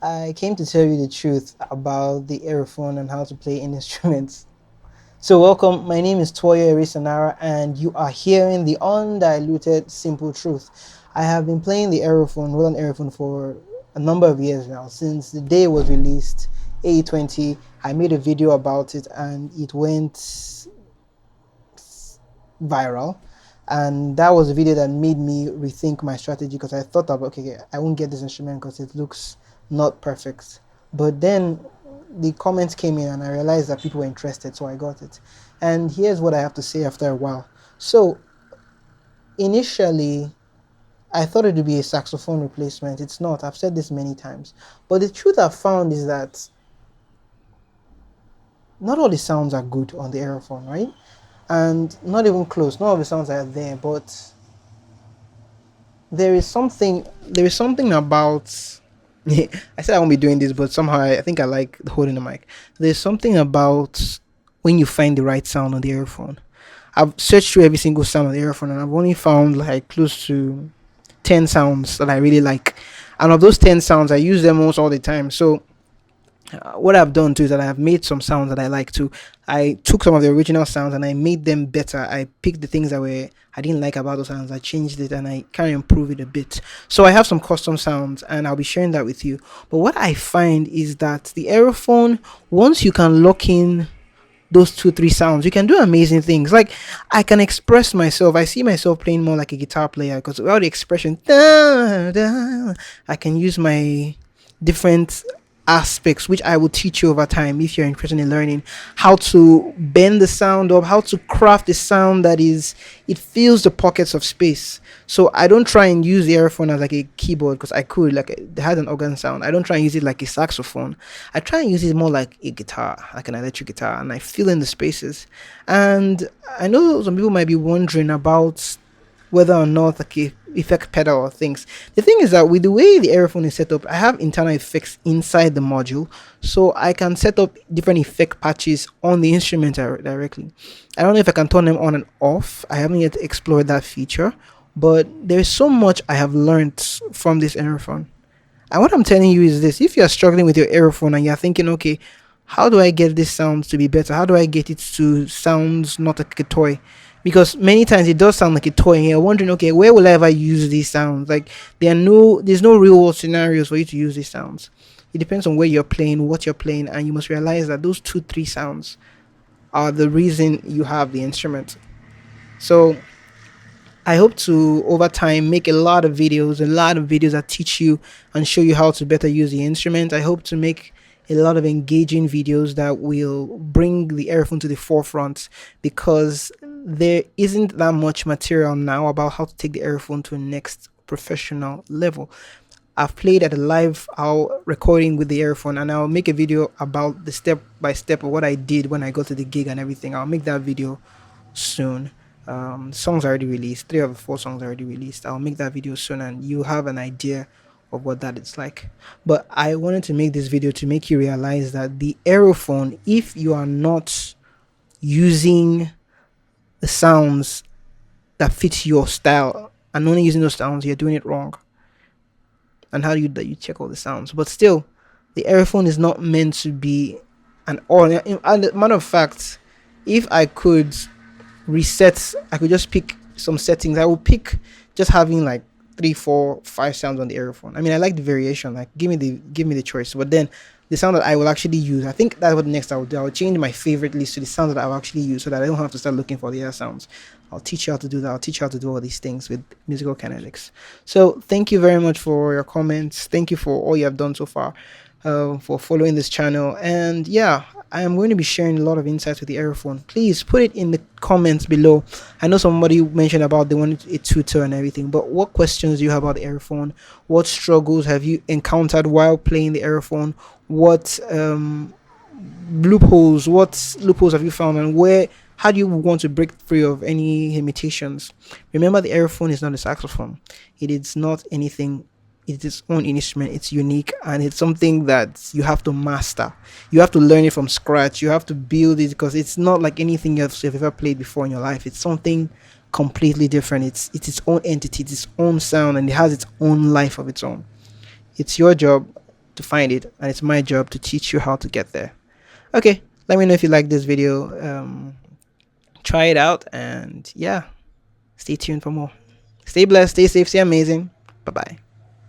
I came to tell you the truth about the aerophone and how to play instruments. So, welcome. My name is Toya Erisanara, and you are hearing the undiluted, simple truth. I have been playing the aerophone, Roland Aerophone, for a number of years now. Since the day it was released, A20, I made a video about it, and it went viral. And that was a video that made me rethink my strategy because I thought about, okay, I won't get this instrument because it looks not perfect. But then the comments came in and I realized that people were interested, so I got it. And here's what I have to say after a while. So initially, I thought it would be a saxophone replacement. It's not. I've said this many times. But the truth I've found is that not all the sounds are good on the aerophone, right? And not even close. Not all the sounds are there, but there is something about I said I won't be doing this, but somehow I think I like holding the mic. There's something about when you find the right sound on the earphone. I've searched through every single sound on the earphone and I've only found like close to 10 sounds that I really like. And of those 10 sounds, I use them almost all the time. So what I've done too is that I have made some sounds that I like too. I took some of the original sounds and I made them better. I picked the things that were I didn't like about those sounds. I changed it and I kind of improved it a bit. So I have some custom sounds and I'll be sharing that with you. But what I find is that the aerophone, once you can lock in those two three sounds, you can do amazing things. Like I can express myself. I see myself playing more like a guitar player because without the expression, da, da, I can use my different aspects which I will teach you over time if you're interested in learning how to bend the sound up, how to craft a sound that is it fills the pockets of space. So I don't try and use the aerophone as like a keyboard because I could like it had an organ sound. I don't try and use it like a saxophone. I try and use it more like a guitar, like an electric guitar, and I fill in the spaces. And I know some people might be wondering about whether or not like a effect pedal or things. The thing is that with the way the aerophone is set up, I have internal effects inside the module, so I can set up different effect patches on the instrument directly. I don't know if I can turn them on and off. I haven't yet explored that feature, but there's so much I have learned from this aerophone. And what I'm telling you is this: if you're struggling with your aerophone and you're thinking, okay, how do I get this sound to be better? How do I get it to sound not like a toy? Because many times it does sound like a toy, and you're wondering, okay, where will I ever use these sounds? Like there's no real world scenarios for you to use these sounds. It depends on where you're playing, what you're playing, and you must realize that those two, three sounds are the reason you have the instrument. So I hope to over time make a lot of videos that teach you and show you how to better use the instrument. I hope to make a lot of engaging videos that will bring the aerophone to the forefront because there isn't that much material now about how to take the aerophone to a next professional level. I've played at a live recording with the aerophone and I'll make a video about the step by step of what I did when I got to the gig and everything. I'll make that video soon. Songs already released. Three of the four songs already released. I'll make that video soon, and you have an idea of what that is like. But I wanted to make this video to make you realize that the aerophone, if you are not using the sounds that fit your style and only using those sounds, you're doing it wrong. And how do you that you check all the sounds? But still, the aerophone is not meant to be an all. Matter of fact, if I could reset, I could just pick some settings. I will pick just having like three, four, five sounds on the aerophone. I mean, I like the variation. Like, give me the choice. But then the sound that I will actually use, I think that's what next I will do. I will change my favorite list to the sound that I will actually use, so that I don't have to start looking for the other sounds. I'll teach you how to do that. I'll teach you how to do all these things with Musical Kinetics. So thank you very much for your comments. Thank you for all you have done so far, for following this channel. And yeah, I am going to be sharing a lot of insights with the aerophone. Please put it in the comments below. I know somebody mentioned about they wanted a tutor and everything, but what questions do you have about the aerophone? What struggles have you encountered while playing the aerophone? What loopholes have you found, and where how do you want to break free of any limitations? Remember, the aerophone is not a saxophone. It is not anything. It's its own instrument. It's unique, and it's something that you have to master. You have to learn it from scratch. You have to build it because it's not like anything you've ever played before in your life. It's something completely different. It's its own entity, it's its own sound, and it has its own life of its own. It's your job to find it, and it's my job to teach you how to get there. Okay, let me know if you like this video. Try it out, and yeah, stay tuned for more. Stay blessed, stay safe, stay amazing. Bye bye.